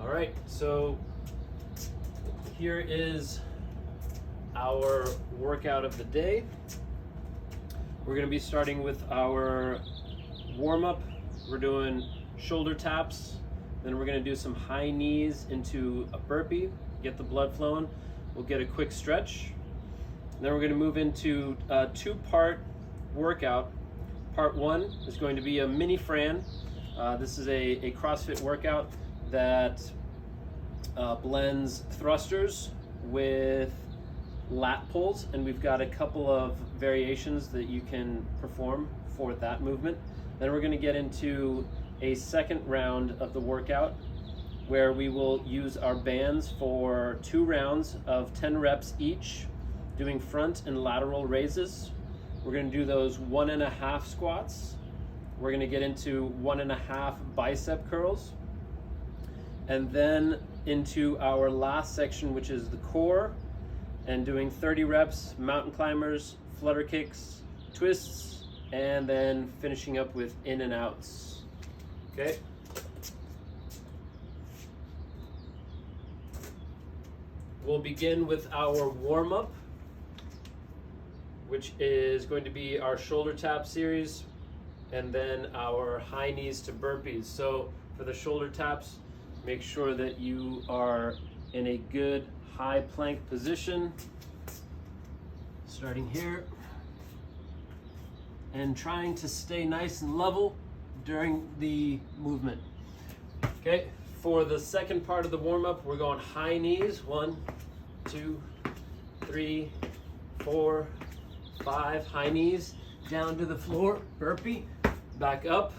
All right, so here is our workout of the day. We're going to be starting with our warm-up. We're doing shoulder taps, then we're going to do some high knees into a burpee, get the blood flowing. We'll get a quick stretch. Then we're going to move into a two-part workout. Part one is going to be a mini Fran. This is a CrossFit workout that blends thrusters with lat pulls, and we've got a couple of variations that you can perform for that movement. Then we're going to get into a second round of the workout where we will use our bands for 2 rounds of 10 reps each, doing front and lateral raises. We're going to do those 1.5 squats. We're going to get into 1.5 bicep curls, and then into our last section, which is the core, and doing 30 reps, mountain climbers, flutter kicks, twists, and then finishing up with in and outs. Okay. We'll begin with our warm-up, which is going to be our shoulder tap series, and then our high knees to burpees. So for the shoulder taps, make sure that you are in a good high plank position, starting here, and trying to stay nice and level during the movement. Okay, for the second part of the warm-up, we're going high knees. 1, 2, 3, 4, 5, high knees down to the floor, burpee, back up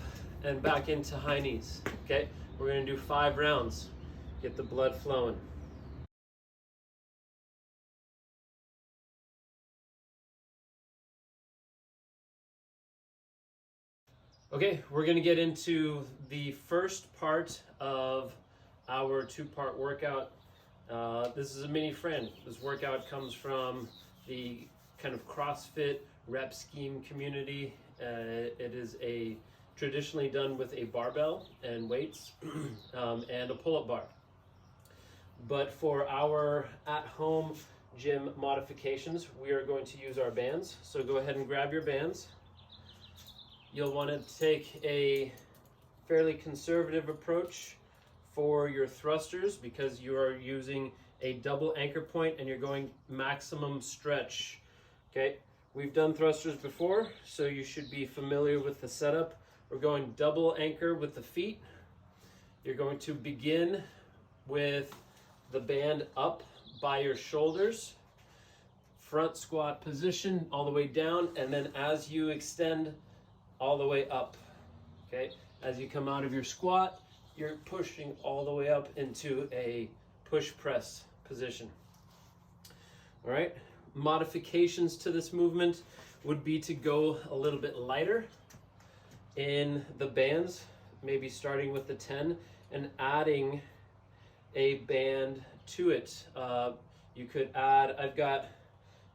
and back into high knees. Okay, we're going to do 5 rounds. Get the blood flowing. Okay, we're going to get into the first part of our 2-part workout. This is a mini Fran. This workout comes from the kind of CrossFit rep scheme community. It is traditionally done with a barbell and weights and a pull-up bar. But for our at-home gym modifications, we are going to use our bands. So go ahead and grab your bands. You'll want to take a fairly conservative approach for your thrusters because you are using a double anchor point and you're going maximum stretch. Okay, we've done thrusters before, so you should be familiar with the setup. We're going double anchor with the feet. You're going to begin with the band up by your shoulders, front squat position all the way down, and then as you extend all the way up. Okay, as you come out of your squat, you're pushing all the way up into a push press position. All right, modifications to this movement would be to go a little bit lighter in the bands, maybe starting with the 10 and adding a band to it. You could add, I've got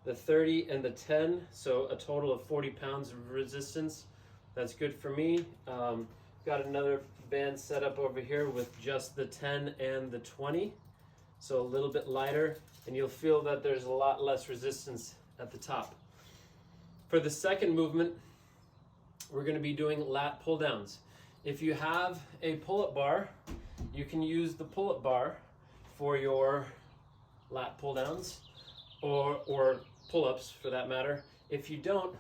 the 30 and the 10, so a total of 40 pounds of resistance. That's good for me. Got another band set up over here with just the 10 and the 20, so a little bit lighter, and you'll feel that there's a lot less resistance at the top. For the second movement, we're going to be doing lat pull downs. If you have a pull-up bar, you can use the pull-up bar for your lat pull downs or pull-ups for that matter. If you don't,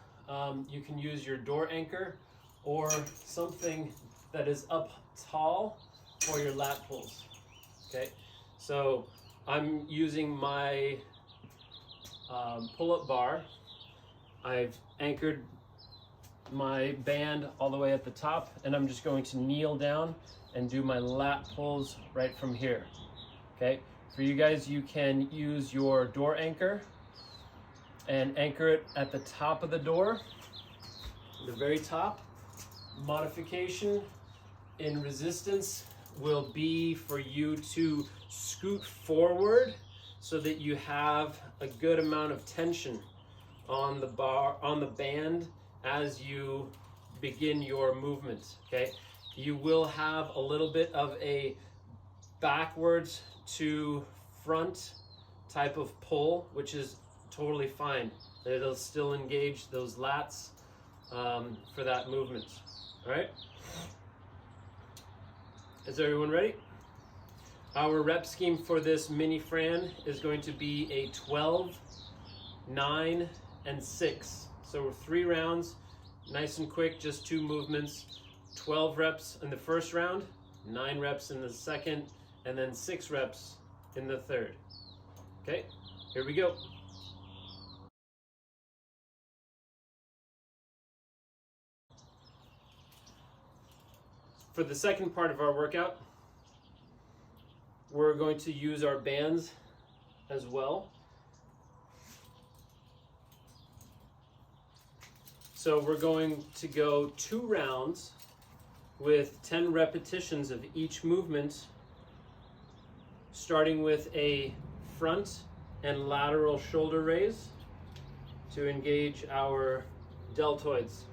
you can use your door anchor or something that is up tall for your lat pulls. Okay, so I'm using my pull-up bar. I've anchored my band all the way at the top, and I'm just going to kneel down and do my lat pulls right from here. Okay, for you guys, you can use your door anchor and anchor it at the top of the door, the very top. Modification in resistance will be for you to scoot forward so that you have a good amount of tension on the bar, on the band as you begin your movement. Okay, you will have a little bit of a backwards to front type of pull, which is totally fine. It'll still engage those lats for that movement. All right? Is everyone ready? Our rep scheme for this mini Fran is going to be a 12, 9, and 6. So 3 rounds, nice and quick, just 2 movements. 12 reps in the first round, 9 reps in the second, and then 6 reps in the third. Okay, here we go. For the second part of our workout, we're going to use our bands as well. So we're going to go 2 rounds with 10 repetitions of each movement, starting with a front and lateral shoulder raise to engage our deltoids,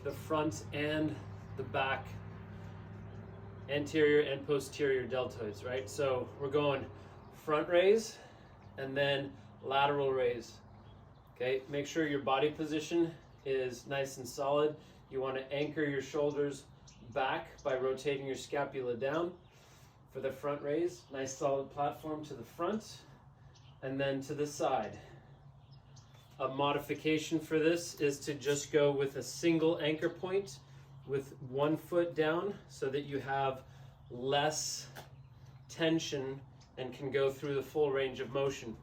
the front and the back, anterior and posterior deltoids, right? So we're going front raise and then lateral raise. Okay, make sure your body position is nice and solid. You want to anchor your shoulders back by rotating your scapula down for the front raise. Nice solid platform to the front and then to the side. A modification for this is to just go with a single anchor point with 1 foot down so that you have less tension and can go through the full range of motion.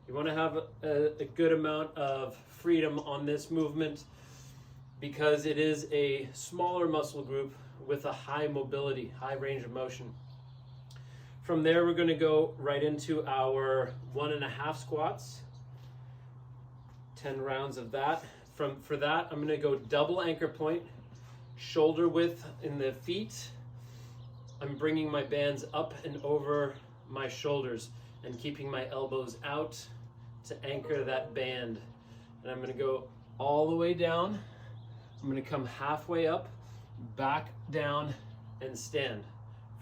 You want to have a good amount of freedom on this movement because it is a smaller muscle group with a high mobility, high range of motion. From there, we're going to go right into our 1.5 squats. 10 rounds of that. For that, I'm going to go double anchor point, shoulder width in the feet. I'm bringing my bands up and over my shoulders and keeping my elbows out to anchor that band. And I'm going to go all the way down. I'm going to come halfway up, back down, and stand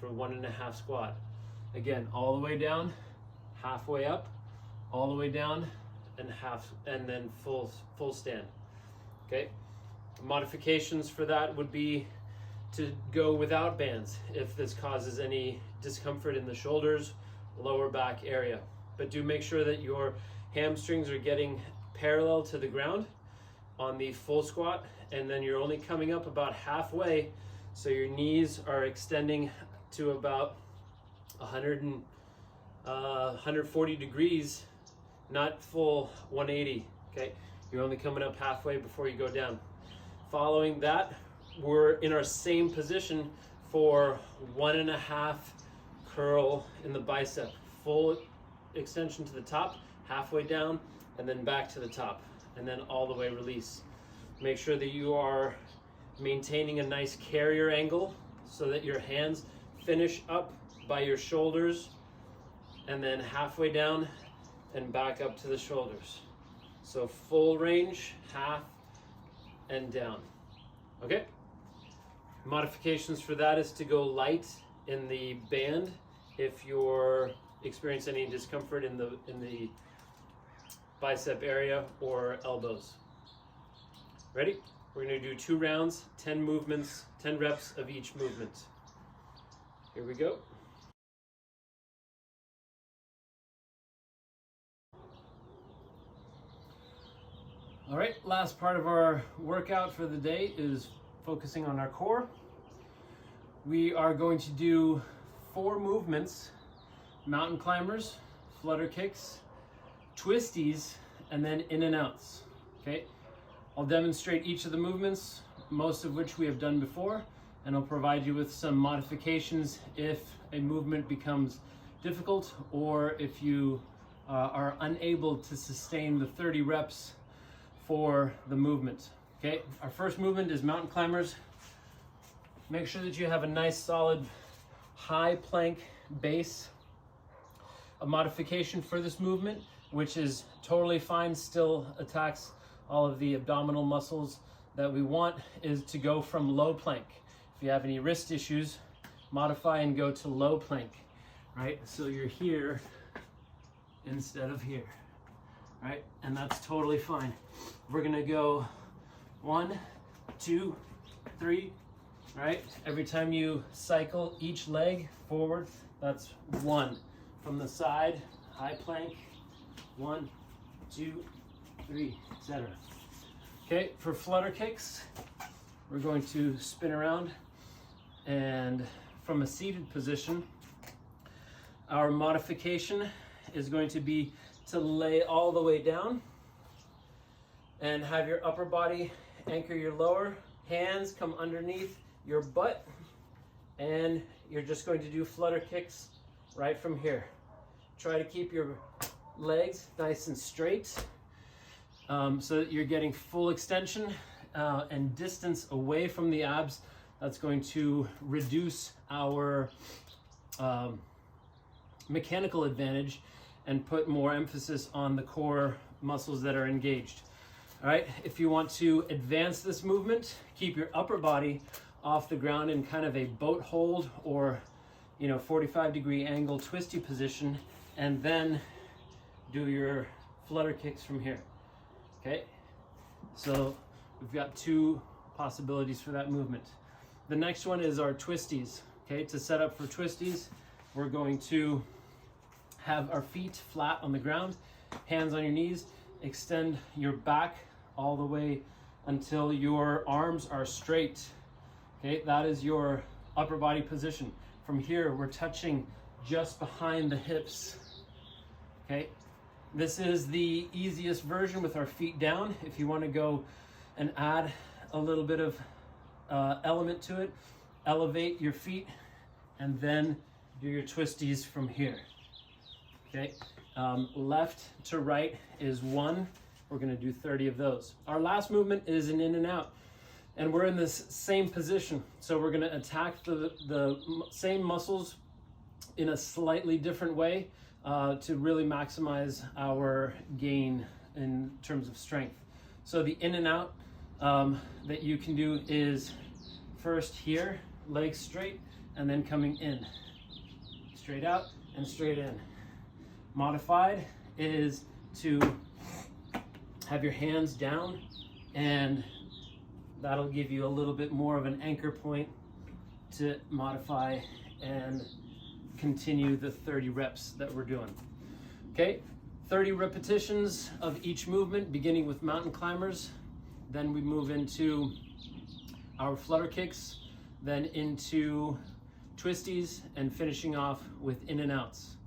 for 1.5 squat. Again, all the way down, halfway up, all the way down, and then full stand. Okay. Modifications for that would be to go without bands if this causes any discomfort in the shoulders, lower back area. But do make sure that your hamstrings are getting parallel to the ground on the full squat, and then you're only coming up about halfway, so your knees are extending to about 140 degrees, not full 180, okay? You're only coming up halfway before you go down. Following that, we're in our same position for 1.5 curl in the bicep. Full extension to the top, halfway down, and then back to the top, and then all the way release. Make sure that you are maintaining a nice carrier angle so that your hands finish up by your shoulders, and then halfway down and back up to the shoulders. So full range, half, and down. Okay? Modifications for that is to go light in the band if you're experiencing any discomfort in the bicep area or elbows. Ready? We're going to do 2 rounds, 10 movements, 10 reps of each movement. Here we go. All right, last part of our workout for the day is focusing on our core. We are going to do 4 movements: mountain climbers, flutter kicks, twisties, and then in and outs. Okay, I'll demonstrate each of the movements, most of which we have done before, and I'll provide you with some modifications if a movement becomes difficult or if you are unable to sustain the 30 reps for the movement. Okay, our first movement is mountain climbers. Make sure that you have a nice solid high plank base. A modification for this movement, which is totally fine, still attacks all of the abdominal muscles that we want, is to go from low plank. If you have any wrist issues, modify and go to low plank, right? So you're here instead of here, right? And that's totally fine. We're gonna go 1, 2, 3, right? Every time you cycle each leg forward, that's 1. From the side, high plank, 1, 2, 3, etc. Okay, for flutter kicks, we're going to spin around, and from a seated position, our modification is going to be to lay all the way down and have your upper body anchor your lower, hands come underneath your butt, and you're just going to do flutter kicks right from here. Try to keep your legs nice and straight so that you're getting full extension and distance away from the abs. That's going to reduce our mechanical advantage and put more emphasis on the core muscles that are engaged. All right, if you want to advance this movement, keep your upper body off the ground in kind of a boat hold or 45-degree angle twisty position, and then do your flutter kicks from here. Okay, so we've got 2 possibilities for that movement. The next one is our twisties. Okay, to set up for twisties, we're going to have our feet flat on the ground, hands on your knees, extend your back all the way until your arms are straight. Okay, that is your upper body position. From here, we're touching just behind the hips. Okay, this is the easiest version with our feet down. If you want to go and add a little bit of element to it, elevate your feet and then do your twisties from here. Okay, left to right is 1. We're going to do 30 of those. Our last movement is an in and out, and we're in this same position. So we're going to attack the same muscles in a slightly different way to really maximize our gain in terms of strength. So the in and out that you can do is first here, legs straight, and then coming in. Straight out and straight in. Modified is to have your hands down, and that'll give you a little bit more of an anchor point to modify and continue the 30 reps that we're doing. Okay, 30 repetitions of each movement, beginning with mountain climbers. Then we move into our flutter kicks, then into twisties, and finishing off with in and outs.